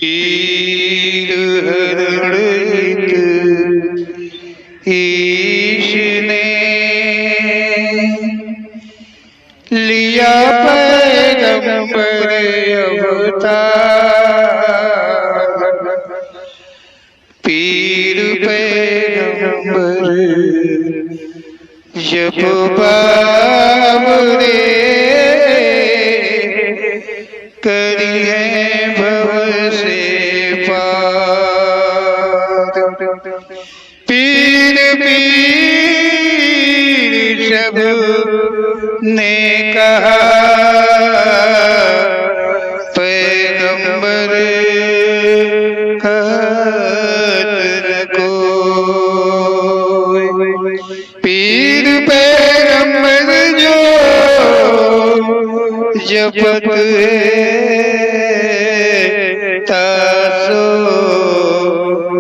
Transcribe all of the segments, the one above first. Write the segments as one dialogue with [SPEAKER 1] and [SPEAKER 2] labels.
[SPEAKER 1] पीर हरण ईश ने लिया पैगंबर अवतार। पीर पैगंबर जब बाबरे करी है भव से पार। पीर पीर सब ने कहा पैगंबर कहत न कोई। पीर पैगंबर जो जपत है तासो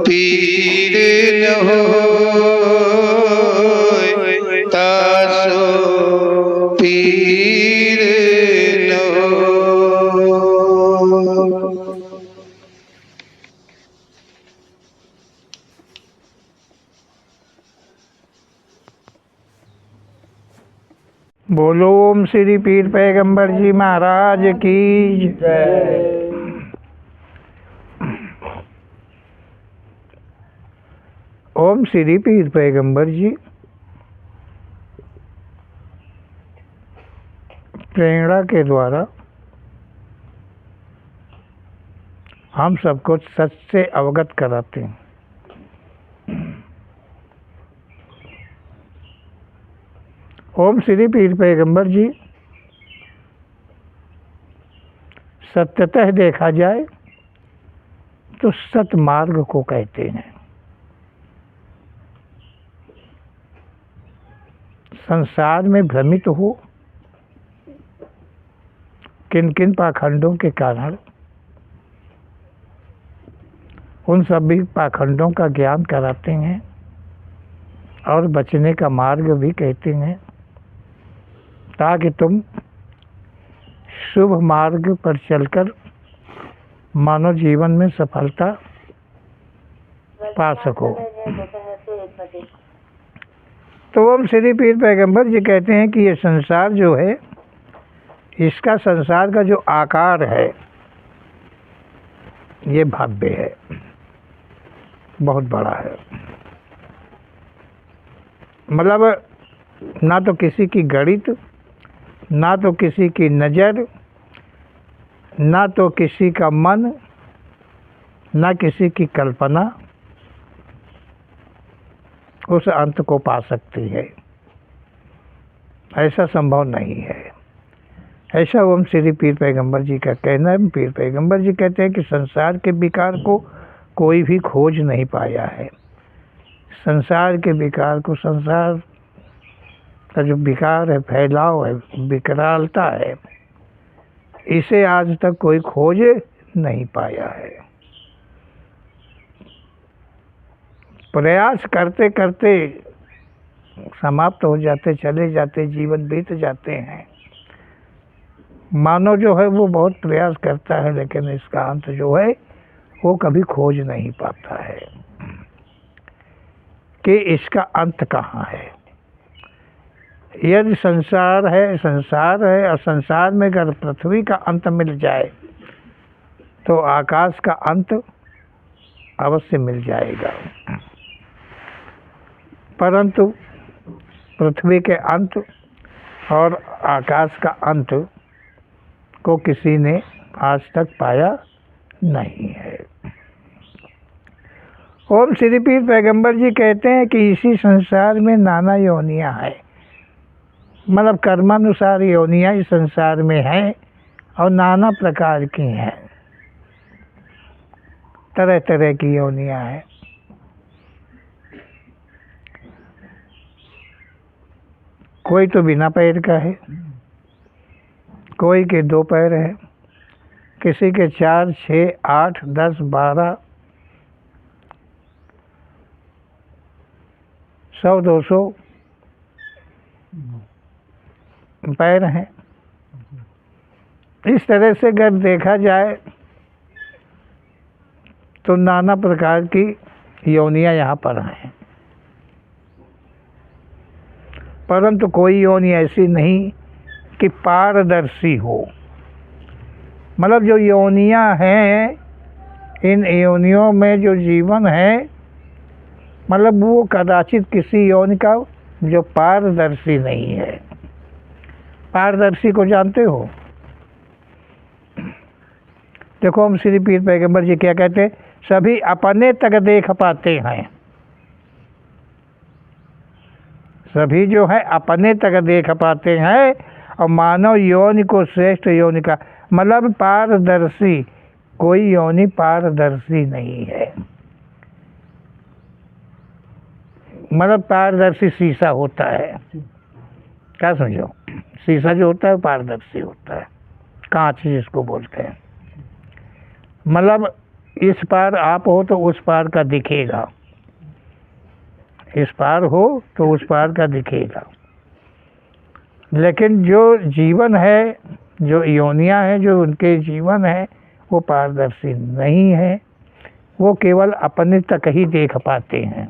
[SPEAKER 1] पीर न होय, तासो पीर न होय।
[SPEAKER 2] बोलो ओम श्री पीर पैगंबर जी महाराज की जय। ओम श्री पीर पैगंबर जी प्रेरणा के द्वारा हम सबको सच से अवगत कराते हैं। ओम श्री पीर पैगंबर जी सत्यतः देखा जाए तो सतमार्ग को कहते हैं। संसार में भ्रमित हो किन किन पाखंडों के कारण उन सभी पाखंडों का ज्ञान कराते हैं और बचने का मार्ग भी कहते हैं, ताकि तुम शुभ मार्ग पर चलकर मानव जीवन में सफलता पा सको। तो ओम श्री पीर पैगंबर जी कहते हैं कि ये संसार जो है, इसका संसार का जो आकार है ये भव्य है, बहुत बड़ा है। मतलब ना तो किसी की गणित, ना तो किसी की नज़र, ना तो किसी का मन, ना किसी की कल्पना उस अंत को पा सकती है। ऐसा संभव नहीं है। ऐसा ओम श्री पीर पैगंबर जी का कहना है। पीर पैगंबर जी कहते हैं कि संसार के विकार को कोई भी खोज नहीं पाया है। संसार के विकार को, संसार का जो विकार है, फैलाव है, विकरालता है, इसे आज तक कोई खोज नहीं पाया है। प्रयास करते करते समाप्त हो जाते, चले जाते, जीवन बीत जाते हैं। मानव जो है वो बहुत प्रयास करता है, लेकिन इसका अंत जो है वो कभी खोज नहीं पाता है कि इसका अंत कहाँ है। यदि संसार है और संसार में अगर पृथ्वी का अंत मिल जाए तो आकाश का अंत अवश्य मिल जाएगा। परंतु पृथ्वी के अंत और आकाश का अंत को किसी ने आज तक पाया नहीं है। ओम श्री पीर पैगंबर जी कहते हैं कि इसी संसार में नाना योनियां हैं। मतलब कर्मानुसार योनियां इस संसार में हैं और नाना प्रकार की हैं, तरह तरह की योनियां हैं। कोई तो बिना पैर का है, कोई के 2 पैर है, किसी के 4, 6, 8, 10, 12, 100, 200 पैर हैं। इस तरह से अगर देखा जाए तो नाना प्रकार की योनियां यहाँ पर हैं, परंतु कोई योनि ऐसी नहीं कि पारदर्शी हो। मतलब जो योनियां हैं, इन योनियों में जो जीवन है, मतलब वो कदाचित किसी योनि का जो पारदर्शी नहीं है। पारदर्शी को जानते हो? देखो हम श्री पीर पैगंबर जी क्या कहते हैं, सभी अपने तक देख पाते हैं। सभी जो है अपने तक देख पाते हैं, और मानव योनि को श्रेष्ठ योनि का मतलब पारदर्शी, कोई योनि पारदर्शी नहीं है। मतलब पारदर्शी शीशा होता है, क्या समझो? शीशा जो होता है पारदर्शी होता है, कांच जिसको बोलते हैं। मतलब इस पार आप हो तो उस पार का दिखेगा, इस पार हो तो उस पार का दिखेगा। लेकिन जो जीवन है, जो योनियां हैं, जो उनके जीवन है, वो पारदर्शी नहीं है। वो केवल अपने तक ही देख पाते हैं।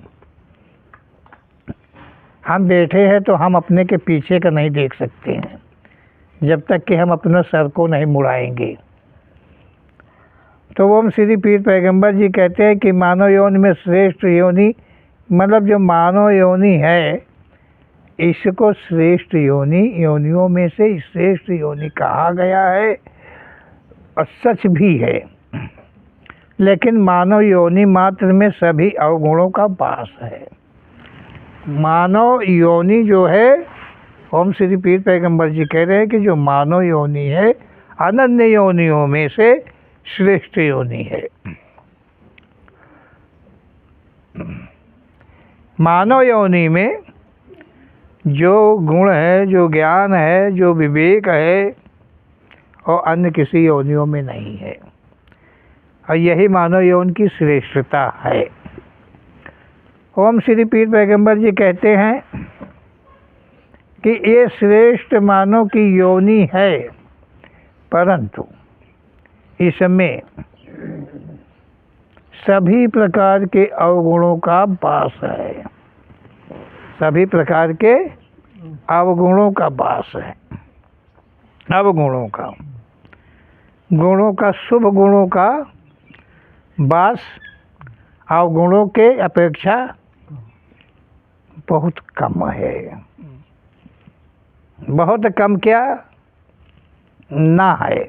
[SPEAKER 2] हम बैठे हैं तो हम अपने के पीछे का नहीं देख सकते हैं, जब तक कि हम अपना सर को नहीं मुड़ाएंगे। तो वो हम श्री पीर पैगंबर जी कहते हैं कि मानव योनि में श्रेष्ठ योनि, मतलब जो मानव योनि है, इसको श्रेष्ठ योनि, योनियों में से श्रेष्ठ योनि कहा गया है, और सच भी है। लेकिन मानव योनि मात्र में सभी अवगुणों का वास है। मानव योनि जो है, ओम श्री पीर पैगंबर जी कह रहे हैं कि जो मानव योनि है, अनन्य योनियों में से श्रेष्ठ योनि है। मानव योनि में जो गुण है, जो ज्ञान है, जो विवेक है, और अन्य किसी योनियों में नहीं है। और यही मानव योनि की श्रेष्ठता है। ओम श्री पीर पैगंबर जी कहते हैं कि ये श्रेष्ठ मानव की योनि है, परंतु इसमें सभी प्रकार के अवगुणों का वास है। सभी प्रकार के अवगुणों का वास है। अवगुणों का, गुणों का, शुभ गुणों का वास अवगुणों के अपेक्षा बहुत कम है। बहुत कम क्या, ना है।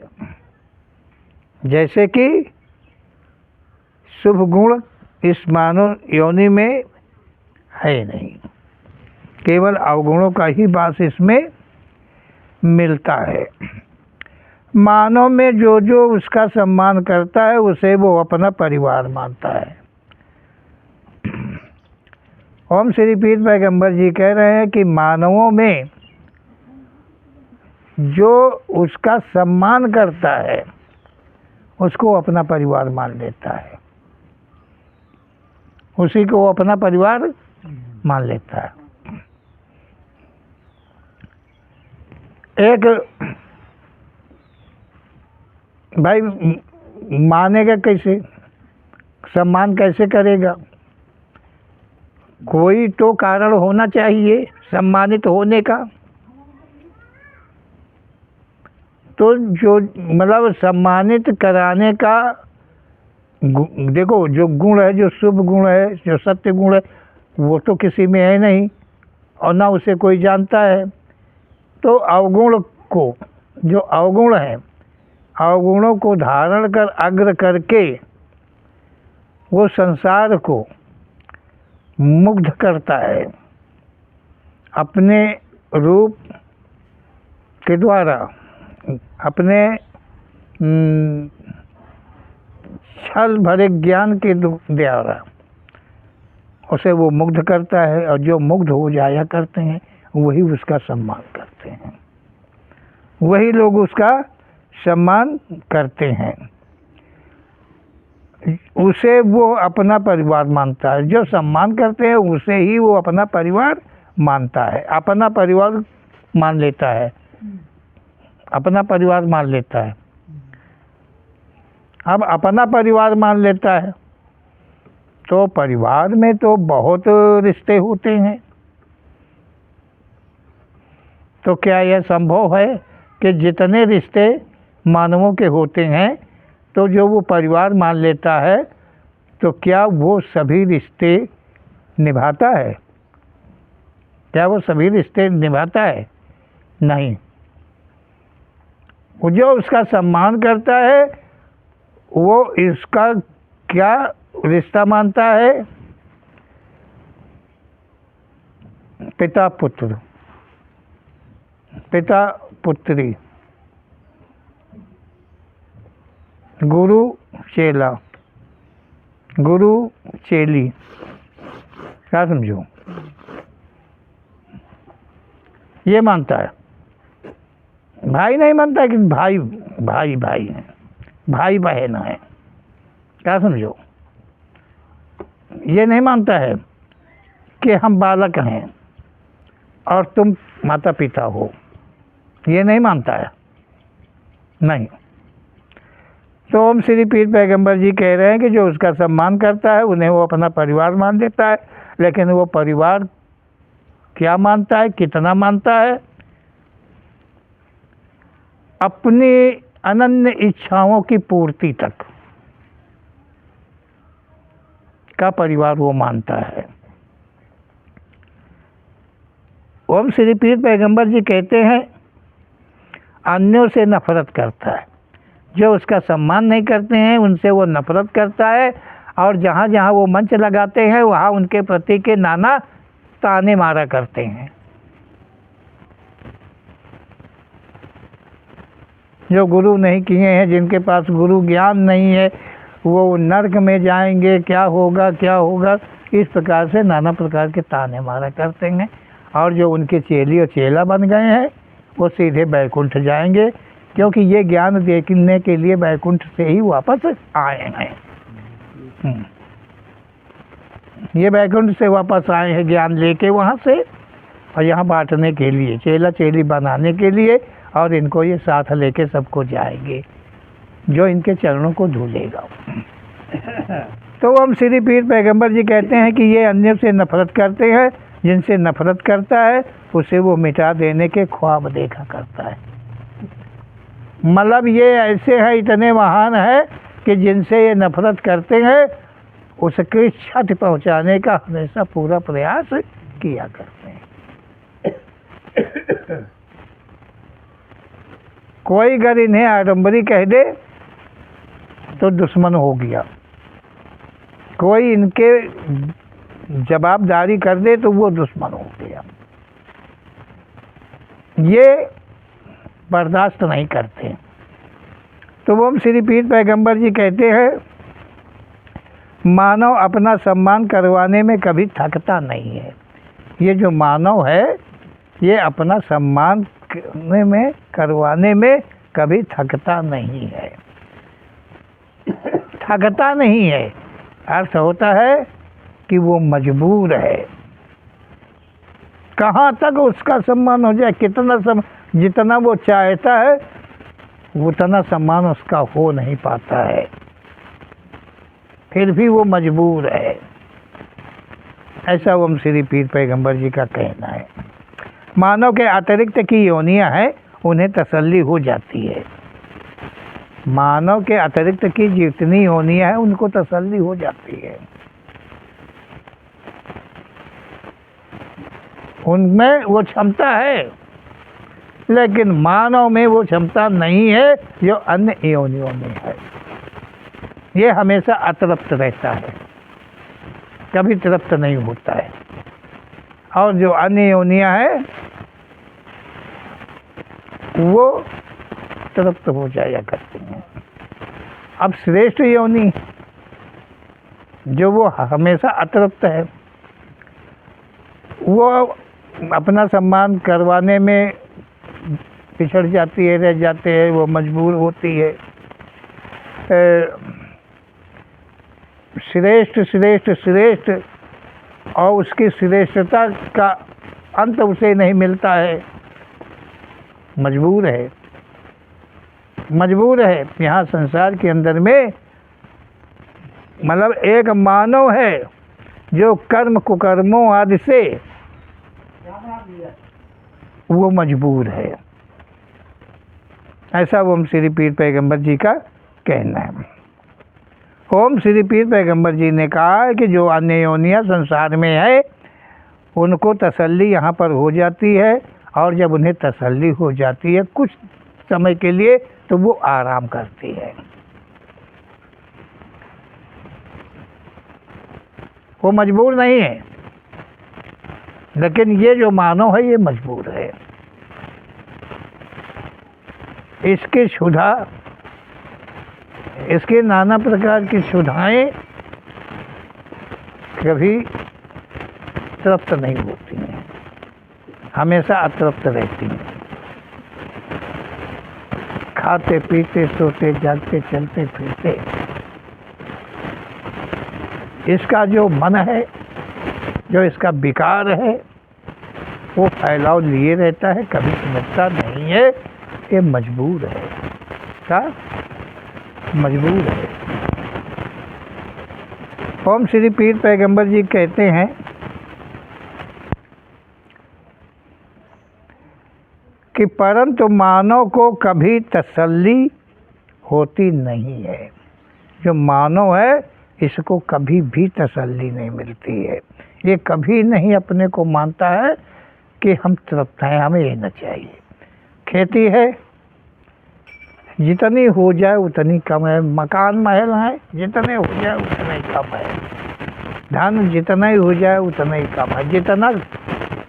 [SPEAKER 2] जैसे कि शुभ गुण इस मानव योनि में है नहीं, केवल अवगुणों का ही वास इसमें मिलता है। मानव में जो जो उसका सम्मान करता है, उसे वो अपना परिवार मानता है। ओम श्री पीर पैगंबर जी कह रहे हैं कि मानवों में जो उसका सम्मान करता है, उसको अपना परिवार मान लेता है, उसी को अपना परिवार मान लेता है। एक भाई मानेगा कैसे, सम्मान कैसे करेगा? कोई तो कारण होना चाहिए सम्मानित होने का। तो जो मतलब सम्मानित कराने का देखो, जो गुण है, जो शुभ गुण है, जो सत्य गुण है, वो तो किसी में है नहीं, और ना उसे कोई जानता है। तो अवगुण को, जो अवगुण है, अवगुणों को धारण कर अग्र करके वो संसार को मुग्ध करता है अपने रूप के द्वारा, अपने छल भरे ज्ञान के द्वारा उसे वो मुग्ध करता है। और जो मुग्ध हो जाया करते हैं, वही उसका सम्मान करते हैं, वही लोग उसका सम्मान करते हैं। उसे वो अपना परिवार मानता है। जो सम्मान करते हैं उसे ही वो अपना परिवार मानता है, अपना परिवार मान लेता है, अपना परिवार मान लेता है। अब अपना परिवार मान लेता है तो परिवार में तो बहुत रिश्ते होते हैं। तो क्या यह संभव है कि जितने रिश्ते मानवों के होते हैं तो जो वो परिवार मान लेता है, तो क्या वो सभी रिश्ते निभाता है? क्या वो सभी रिश्ते निभाता है? नहीं। वो जो उसका सम्मान करता है वो इसका क्या रिश्ता मानता है? पिता पुत्र, पिता पुत्री, गुरु चेला, गुरु चेली। क्या समझो? ये मानता है। भाई नहीं मानता कि भाई भाई भाई हैं, भाई बहन है। क्या समझो? ये नहीं मानता है कि हम बालक हैं और तुम माता पिता हो। ये नहीं मानता है, नहीं। तो ओम श्री पीर पैगंबर जी कह रहे हैं कि जो उसका सम्मान करता है उन्हें वो अपना परिवार मान लेता है, लेकिन वो परिवार क्या मानता है, कितना मानता है? अपनी अनन्य इच्छाओं की पूर्ति तक का परिवार वो मानता है। ओम श्री पीर पैगंबर जी कहते हैं अन्यों से नफरत करता है। जो उसका सम्मान नहीं करते हैं उनसे वो नफरत करता है, और जहाँ जहाँ वो मंच लगाते हैं वहाँ उनके प्रति के नाना ताने मारा करते हैं। जो गुरु नहीं किए हैं, जिनके पास गुरु ज्ञान नहीं है, वो नरक में जाएंगे, क्या होगा क्या होगा, इस प्रकार से नाना प्रकार के ताने मारा करते हैं। और जो उनके चेली और चेला बन गए हैं वो सीधे बैकुंठ जाएंगे, क्योंकि ये ज्ञान देखने के लिए बैकुंठ से ही वापस आए हैं। ये बैकुंठ से वापस आए हैं ज्ञान लेके वहाँ से, और यहाँ बांटने के लिए, चेला चेली बनाने के लिए, और इनको ये साथ लेके सबको जाएंगे जो इनके चरणों को धुलेगा। तो हम श्री पीर पैगंबर जी कहते हैं कि ये अन्य से नफरत करते हैं। जिनसे नफरत करता है उसे वो मिटा देने के ख्वाब देखा करता है। मतलब ये ऐसे हैं, इतने महान है कि जिनसे ये नफरत करते हैं उसकी क्षति पहुंचाने का हमेशा पूरा प्रयास किया करते हैं। कोई अगर इन्हें आडंबरी कह दे तो दुश्मन हो गया, कोई इनके जवाबदारी कर दे तो वो दुश्मन हो गया। ये बर्दाश्त नहीं करते। तो वो श्री पीर पैगंबर जी कहते हैं मानव अपना सम्मान करवाने में कभी थकता नहीं है। ये जो मानव है ये अपना सम्मान करवाने में कभी थकता नहीं है, थकता नहीं है। अर्थ होता है कि वो मजबूर है। कहाँ तक उसका सम्मान हो जाए, कितना जितना वो चाहता है उतना सम्मान उसका हो नहीं पाता है, फिर भी वो मजबूर है। ऐसा ओम श्री पीर पैगंबर जी का कहना है। मानव के अतिरिक्त की योनियां हैं उन्हें तसल्ली हो जाती है। मानव के अतिरिक्त की जितनी योनियां हैं उनको तसल्ली हो जाती है। उनमें वो क्षमता है, लेकिन मानव में वो क्षमता नहीं है जो अन्य योनियों में है। ये हमेशा अतृप्त रहता है, कभी तृप्त नहीं होता है। और जो अन्य योनियां हैं वो तृप्त हो जाया करती हैं। अब श्रेष्ठ योनि जो वो हमेशा अतृप्त है, वो अपना सम्मान करवाने में पिछड़ जाती है, रह जाते हैं, वो मजबूर होती है। श्रेष्ठ श्रेष्ठ श्रेष्ठ और उसकी श्रेष्ठता का अंत उसे नहीं मिलता है, मजबूर है, मजबूर है। यहाँ संसार के अंदर में मतलब एक मानव है जो कर्म कुकर्मों आदि से वो मजबूर है। ऐसा ओम श्री पीर पैगंबर जी का कहना है। ओम श्री पीर पैगंबर जी ने कहा है कि जो अन्य योनियाँ संसार में है उनको तसल्ली यहाँ पर हो जाती है, और जब उन्हें तसल्ली हो जाती है कुछ समय के लिए तो वो आराम करती है। वो मजबूर नहीं है, लेकिन ये जो मानव है ये मजबूर है। इसकी क्षुधा, इसके नाना प्रकार की क्षुधाएं कभी तृप्त नहीं होती हैं, हमेशा अतृप्त रहती हैं। खाते पीते सोते जागते चलते फिरते इसका जो मन है, जो इसका विकार है, वो फैलाव लिए रहता है, कभी समझता नहीं है। ये मजबूर है। क्या मजबूर है? ओम श्री पीर पैगंबर जी कहते हैं कि परंतु मानव को कभी तसल्ली होती नहीं है। जो मानव है इसको कभी भी तसल्ली नहीं मिलती है। ये कभी नहीं अपने को मानता है कि हम तृप्त हैं, हमें ये न चाहिए। खेती है, जितनी हो जाए उतनी कम है। मकान महल है, जितने हो जाए उतना ही कम है। धन जितना ही हो जाए उतना ही कम है। जितना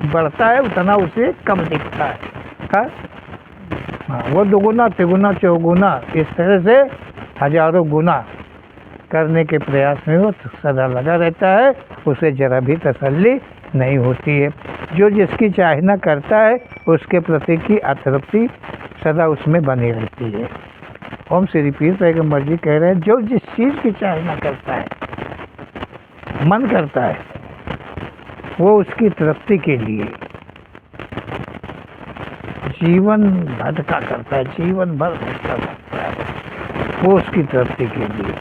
[SPEAKER 2] बढ़ता है उतना उसे कम दिखता है। हाँ, वो दुगुना तिगुना चौगुना इस तरह से हजारों गुना करने के प्रयास में वो सदा लगा रहता है, उसे जरा भी तसल्ली नहीं होती है। जो जिसकी चाहना करता है उसके प्रति की अतृप्ति सदा उसमें बनी रहती है। ओम श्री पीर पैगंबर जी कह रहे हैं जो जिस चीज़ की चाहना करता है, मन करता है, वो उसकी तृप्ति के लिए जीवन भटका करता है, जीवन भर भटका करता है, वो उसकी तृप्ति के लिए।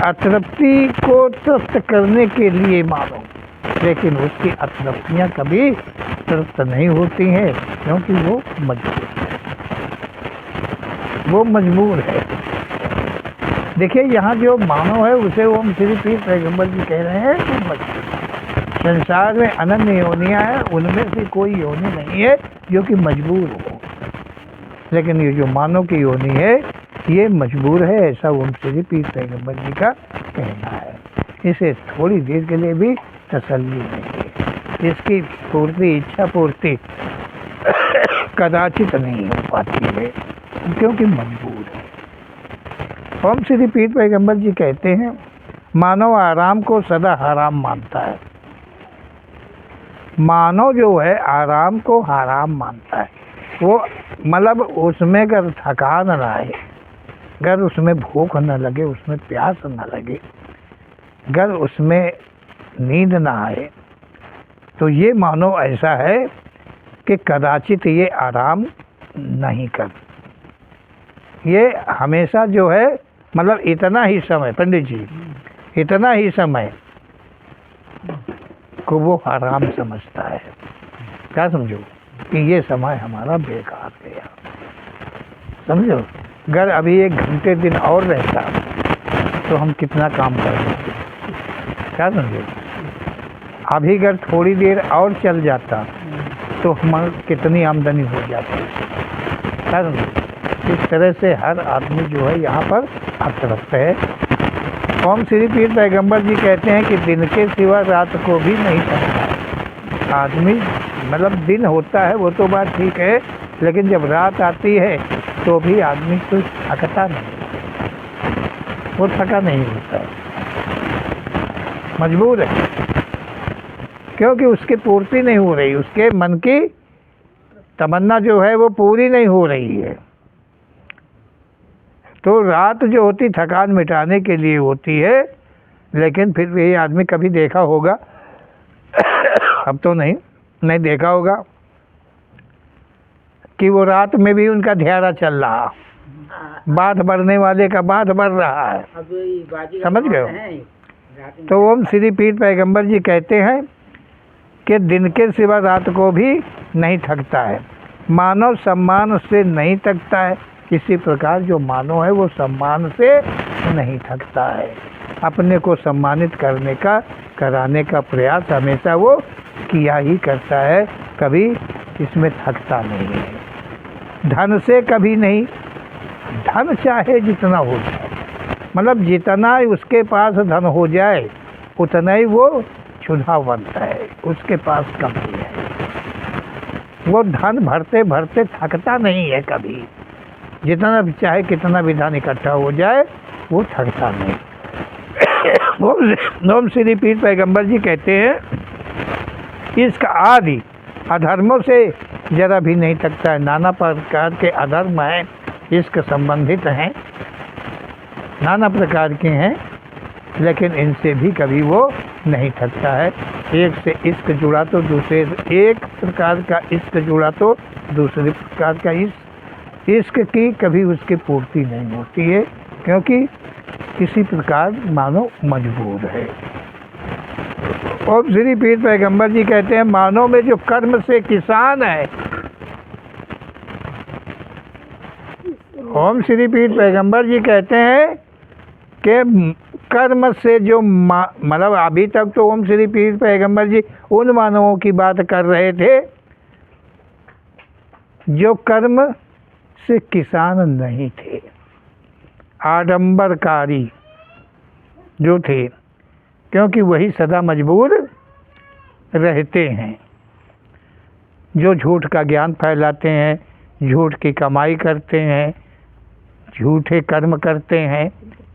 [SPEAKER 2] अतृप्ति को तृप्त करने के लिए मानो, लेकिन उसकी अतृप्तियाँ कभी तृप्त नहीं होती हैं, क्योंकि वो मजबूर है। वो मजबूर है। देखिए यहाँ जो मानव है उसे ओम श्री पीर पैगंबर जी कह रहे हैं कि मजबूर। संसार में अनन्य योनियाँ हैं, उनमें से कोई योनि नहीं है जो कि मजबूर हो, लेकिन ये जो मानव की योनि है ये मजबूर है। ऐसा ओम श्री पीर पैगंबर जी का कहना है। इसे थोड़ी देर के लिए भी तसल्ली नहीं है, इसकी पूर्ति, इच्छा पूर्ति कदाचित नहीं हो पाती है, क्योंकि मजबूर है। ओम श्री पीर पैगंबर जी कहते हैं मानव आराम को सदा हराम मानता है। मानव जो है आराम को हराम मानता है। वो मतलब उसमें अगर थकान न आए, अगर उसमें भूख न लगे, उसमें प्यास न लगे, अगर उसमें नींद ना आए, तो ये मानो ऐसा है कि कदाचित ये आराम नहीं कर। ये हमेशा जो है मतलब इतना ही समय, पंडित जी, इतना ही समय को वो आराम समझता है। क्या समझो कि ये समय हमारा बेकार गया, समझो। अगर अभी 1 घंटे दिन और रहता तो हम कितना काम कर सकते। क्या समझो, अभी अगर थोड़ी देर और चल जाता तो हम कितनी आमदनी हो जाती। क्या समझो, इस तरह से हर आदमी जो है यहाँ पर अतृप्त है। ओम श्री पीर पैगंबर जी कहते हैं कि दिन के सिवा रात को भी नहीं समझता आदमी। मतलब दिन होता है वो तो बात ठीक है, लेकिन जब रात आती है तो भी आदमी कोई थकता नहीं, वो थका नहीं होता है, मजबूर है, क्योंकि उसकी पूर्ति नहीं हो रही, उसके मन की तमन्ना जो है वो पूरी नहीं हो रही है। तो रात जो होती थकान मिटाने के लिए होती है, लेकिन फिर भी आदमी कभी देखा होगा अब तो नहीं देखा होगा कि वो रात में भी उनका ध्यान चल रहा, बाध बढ़ने वाले का बाध बढ़ रहा है, समझ गए हो? तो ओम श्री पीर पैगंबर जी कहते हैं कि दिन के सिवा रात को भी नहीं थकता है, मानव सम्मान से नहीं थकता है, इसी प्रकार जो मानव है वो सम्मान से नहीं थकता है। अपने को सम्मानित करने का, कराने का प्रयास हमेशा वो किया ही करता है, कभी इसमें थकता नहीं है। धन से कभी नहीं, धन चाहे जितना हो जाए, मतलब जितना उसके पास धन हो जाए उतना ही वो क्षुधा बनता है, उसके पास कमी है। वो धन भरते भरते थकता नहीं है कभी, जितना भी चाहे कितना भी धन इकट्ठा हो जाए वो थकता नहीं। ओम श्री पीर पैगंबर जी कहते हैं इसका आदि अधर्मों से जरा भी नहीं थकता है। नाना प्रकार के अधर्म हैं, इसके संबंधित हैं, नाना प्रकार के हैं, लेकिन इनसे भी कभी वो नहीं थकता है। एक से इश्क जुड़ा तो दूसरे, एक प्रकार का इश्क जुड़ा तो दूसरे प्रकार का इश्क की कभी उसकी पूर्ति नहीं होती है, क्योंकि किसी प्रकार मानव मजबूर है। ओम श्री पीर पैगंबर जी कहते हैं मानव में जो कर्म से किसान है, ओम श्री पीर पैगंबर जी कहते हैं कि कर्म से जो मतलब अभी तक तो ओम श्री पीर पैगंबर जी उन मानवों की बात कर रहे थे जो कर्म से किसान नहीं थे, आडंबरकारी जो थे, क्योंकि वही सदा मजबूर रहते हैं, जो झूठ का ज्ञान फैलाते हैं, झूठ की कमाई करते हैं, झूठे कर्म करते हैं,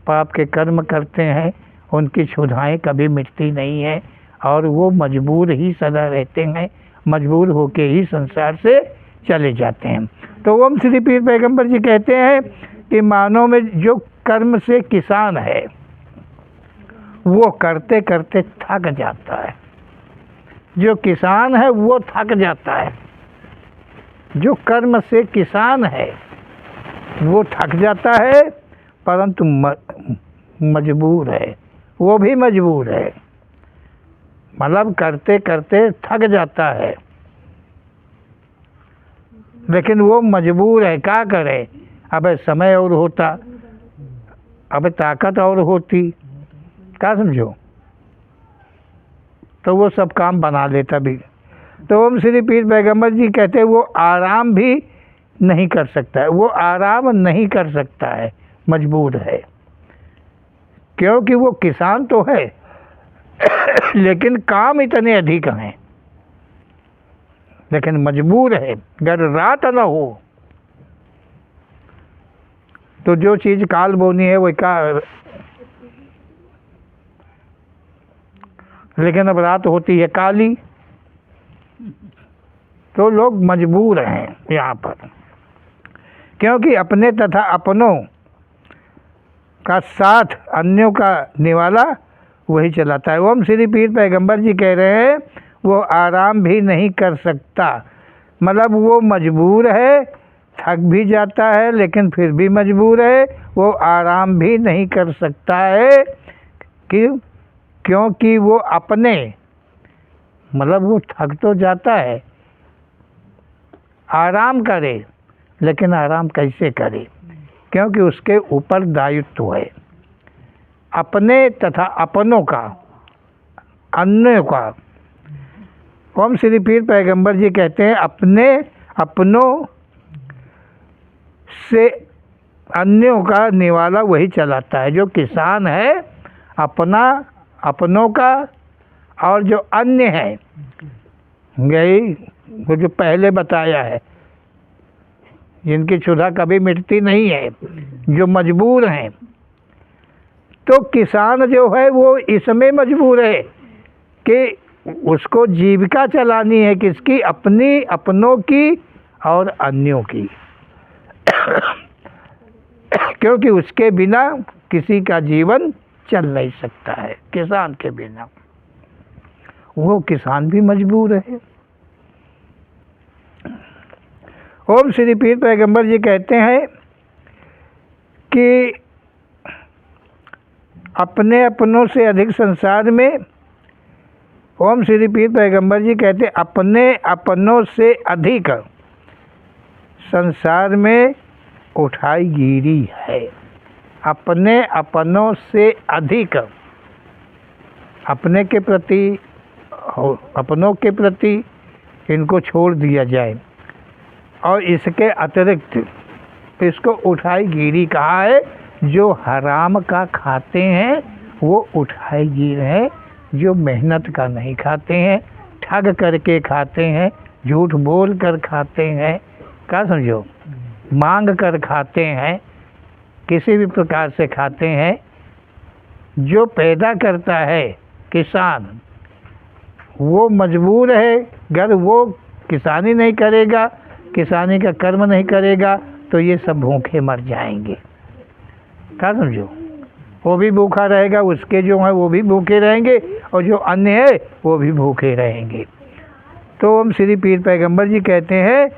[SPEAKER 2] पाप के कर्म करते हैं, उनकी क्षुधाएं कभी मिटती नहीं है और वो मजबूर ही सदा रहते हैं, मजबूर होके ही संसार से चले जाते हैं। तो ओम श्री पीर पैगंबर जी कहते हैं कि मानव में जो कर्म से किसान है वो करते करते थक जाता है। जो किसान है वो थक जाता है, जो कर्म से किसान है वो थक जाता है, परंतु मजबूर है, वो भी मजबूर है, मतलब करते करते थक जाता है, लेकिन वो मजबूर है, क्या करे? अब समय और होता, अब ताकत और होती, क्या समझो, तो वो सब काम बना लेता भी। तो ओम श्री पीर पैगंबर जी कहते हैं वो आराम भी नहीं कर सकता है, वो आराम नहीं कर सकता है, मजबूर है, क्योंकि वो किसान तो है लेकिन काम इतने अधिक हैं, लेकिन मजबूर है, अगर रात न हो तो जो चीज़ काल बोनी है वो का, लेकिन अब रात होती है काली, तो लोग मजबूर हैं यहाँ पर, क्योंकि अपने तथा अपनों का साथ अन्यों का निवाला वही चलाता है। ओम श्री पीर पैगंबर जी कह रहे हैं वो आराम भी नहीं कर सकता, मतलब वो मजबूर है, थक भी जाता है लेकिन फिर भी मजबूर है, वो आराम भी नहीं कर सकता है क्योंकि वो अपने, मतलब वो थक तो जाता है, आराम करे, लेकिन आराम कैसे करे? क्योंकि उसके ऊपर दायित्व है अपने तथा अपनों का, अन्यों का। ओम श्री पीर पैगंबर जी कहते हैं अपने अपनों से अन्यों का निवाला वही चलाता है। जो किसान है अपना, अपनों का, और जो अन्य है, यही वो जो पहले बताया है, जिनकी क्षुधा कभी मिटती नहीं है, जो मजबूर हैं, तो किसान जो है वो इसमें मजबूर है कि उसको जीविका चलानी है, किसकी? अपनी, अपनों की और अन्यों की क्योंकि उसके बिना किसी का जीवन चल नहीं सकता है, किसान के बिना। वो किसान भी मजबूर है। ओम श्री पीर पैगंबर जी कहते हैं कि अपने अपनों से अधिक संसार में, ओम श्री पीर पैगंबर जी कहते अपने अपनों से अधिक संसार में उठाई गिरी है। अपने अपनों से अधिक, अपने के प्रति, अपनों के प्रति इनको छोड़ दिया जाए और इसके अतिरिक्त इसको उठाई गिरी कहा है। जो हराम का खाते हैं वो उठाई गिर है, जो मेहनत का नहीं खाते हैं, ठग करके खाते हैं, झूठ बोल कर खाते हैं, क्या समझो, मांग कर खाते हैं, किसी भी प्रकार से खाते हैं। जो पैदा करता है किसान, वो मजबूर है, अगर वो किसानी नहीं करेगा, किसानी का कर्म नहीं करेगा तो ये सब भूखे मर जाएंगे, क्या समझो। वो भी भूखा रहेगा, उसके जो है वो भी भूखे रहेंगे और जो अन्य है वो भी भूखे रहेंगे। तो हम श्री पीर पैगंबर जी कहते हैं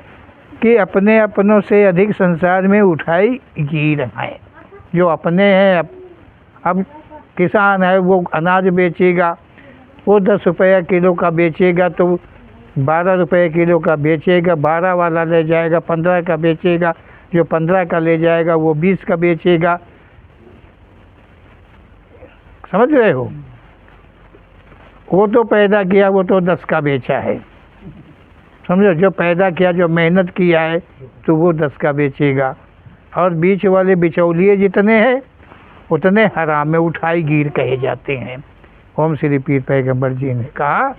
[SPEAKER 2] कि अपने अपनों से अधिक संसार में उठाई गिर है। जो अपने हैं, अब किसान है वो अनाज बेचेगा, वो 10 रुपया किलो का बेचेगा तो 12 रुपये किलो का बेचेगा, 12 वाला ले जाएगा 15 का बेचेगा, जो 15 का ले जाएगा वो 20 का बेचेगा, समझ रहे हो। वो तो पैदा किया वो तो 10 का बेचा है, समझो। जो पैदा किया, जो मेहनत किया है तो वो 10 का बेचेगा। और बीच वाले बिचौलिए जितने हैं उतने हराम में उठाई गिर कहे जाते हैं। ओम श्री पीर पैगंबर जी ने कहा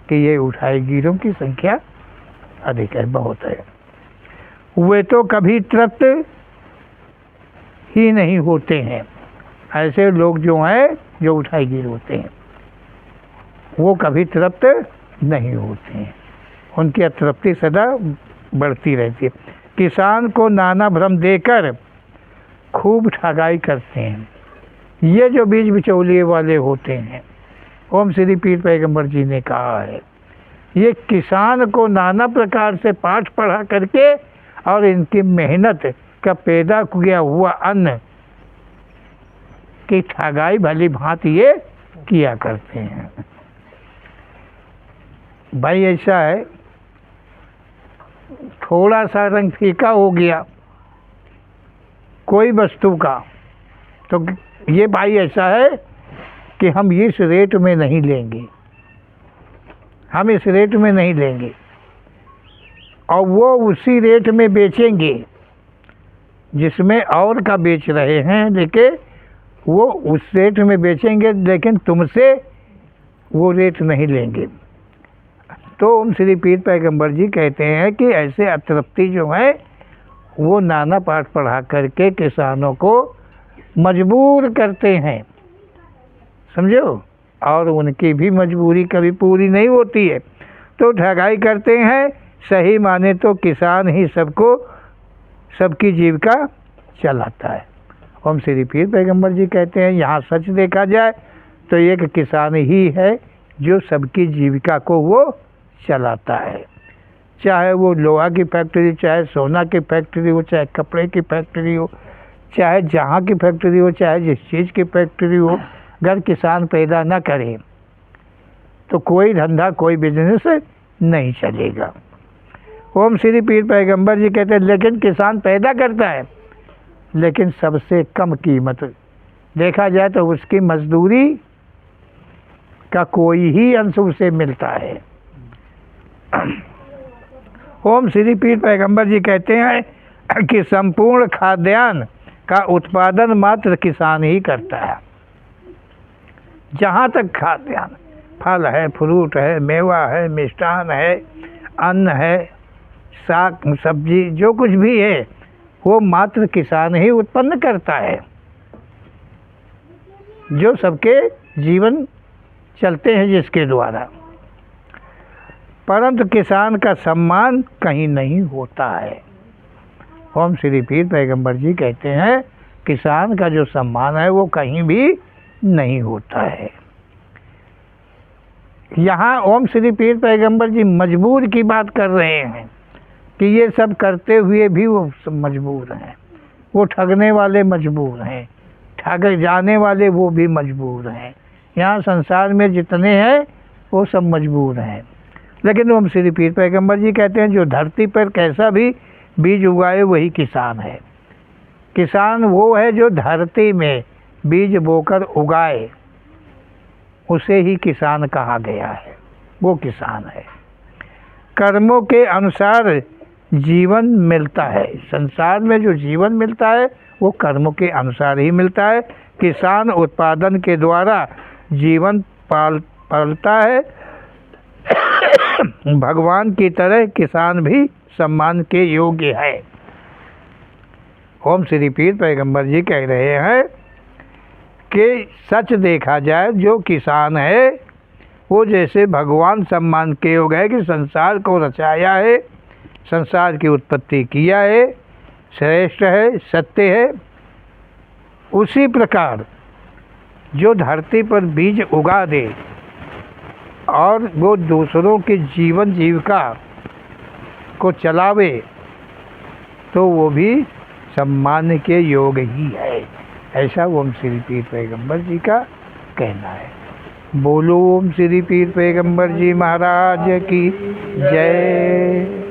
[SPEAKER 2] कि ये उठाई गिरों की संख्या अधिक है, बहुत है। वे तो कभी तृप्त ही नहीं होते हैं। ऐसे लोग जो हैं, जो उठाई गिर होते हैं, वो कभी तृप्त नहीं होते हैं, उनकी अतृप्ति सदा बढ़ती रहती है। किसान को नाना भ्रम देकर खूब ठगाई करते हैं। ये जो बीच बिचौलिए वाले होते हैं, ओम श्री पीर पैगंबर जी ने कहा है, ये किसान को नाना प्रकार से पाठ पढ़ा करके और इनकी मेहनत का पैदा किया हुआ अन्न की ठगाई भली भांति ये किया करते हैं। भाई ऐसा है, थोड़ा सा रंग फीका हो गया कोई वस्तु का तो ये भाई ऐसा है कि हम इस रेट में नहीं लेंगे, हम इस रेट में नहीं लेंगे, और वो उसी रेट में बेचेंगे जिसमें और का बेच रहे हैं, लेकिन वो उस रेट में बेचेंगे, लेकिन तुमसे वो रेट नहीं लेंगे। तो ओम श्री पीर पैगंबर जी कहते हैं कि ऐसे अतृप्ति जो है वो नाना पाठ पढ़ा करके किसानों को मजबूर करते हैं, समझो, और उनकी भी मजबूरी कभी पूरी नहीं होती है तो ठगाई करते हैं। सही माने तो किसान ही सबको, सबकी जीविका चलाता है। ओम श्री पीर पैगंबर जी कहते हैं यहाँ सच देखा जाए तो एक किसान ही है जो सबकी जीविका को वो चलाता है। चाहे वो लोहा की फैक्ट्री, चाहे सोना की फैक्ट्री हो, चाहे कपड़े की फैक्ट्री हो, चाहे जहाँ की फैक्ट्री हो, चाहे जिस चीज़ की फैक्ट्री हो, अगर किसान पैदा न करे तो कोई धंधा, कोई बिजनेस नहीं चलेगा। ओम श्री पीर पैगंबर जी कहते हैं लेकिन किसान पैदा करता है, लेकिन सबसे कम कीमत देखा जाए तो उसकी मजदूरी का कोई ही अंश उसे मिलता है। ओम श्री पीर पैगंबर जी कहते हैं कि संपूर्ण खाद्यान्न का उत्पादन मात्र किसान ही करता है। जहाँ तक खाद्यान्न, फल है, फ्रूट है, मेवा है, मिष्ठान है, अन्न है, साग सब्जी, जो कुछ भी है वो मात्र किसान ही उत्पन्न करता है, जो सबके जीवन चलते हैं जिसके द्वारा। परंतु किसान का सम्मान कहीं नहीं होता है। ओम श्री पीर पैगंबर जी कहते हैं किसान का जो सम्मान है वो कहीं भी नहीं होता है। यहाँ ओम श्री पीर पैगंबर जी मजबूर की बात कर रहे हैं कि ये सब करते हुए भी वो मजबूर हैं, वो ठगने वाले मजबूर हैं, ठग जाने वाले वो भी मजबूर हैं। यहाँ संसार में जितने हैं वो सब मजबूर हैं। लेकिन ओम श्री पीर पैगंबर जी कहते हैं जो धरती पर कैसा भी बीज उगाए वही किसान है। किसान वो है जो धरती में बीज बोकर उगाए, उसे ही किसान कहा गया है, वो किसान है। कर्मों के अनुसार जीवन मिलता है। संसार में जो जीवन मिलता है वो कर्मों के अनुसार ही मिलता है। किसान उत्पादन के द्वारा जीवन पालता है। भगवान की तरह किसान भी सम्मान के योग्य है। ओम श्री पीर पैगंबर जी कह रहे हैं कि सच देखा जाए जो किसान है वो जैसे भगवान सम्मान के योग्य है कि संसार को रचाया है, संसार की उत्पत्ति किया है, श्रेष्ठ है, सत्य है, उसी प्रकार जो धरती पर बीज उगा दे और वो दूसरों के जीवन जीविका को चलावे तो वो भी सम्मान के योग्य ही है। ऐसा ओम श्री पीर पैगंबर जी का कहना है। बोलो ओम श्री पीर पैगंबर जी महाराज की जय।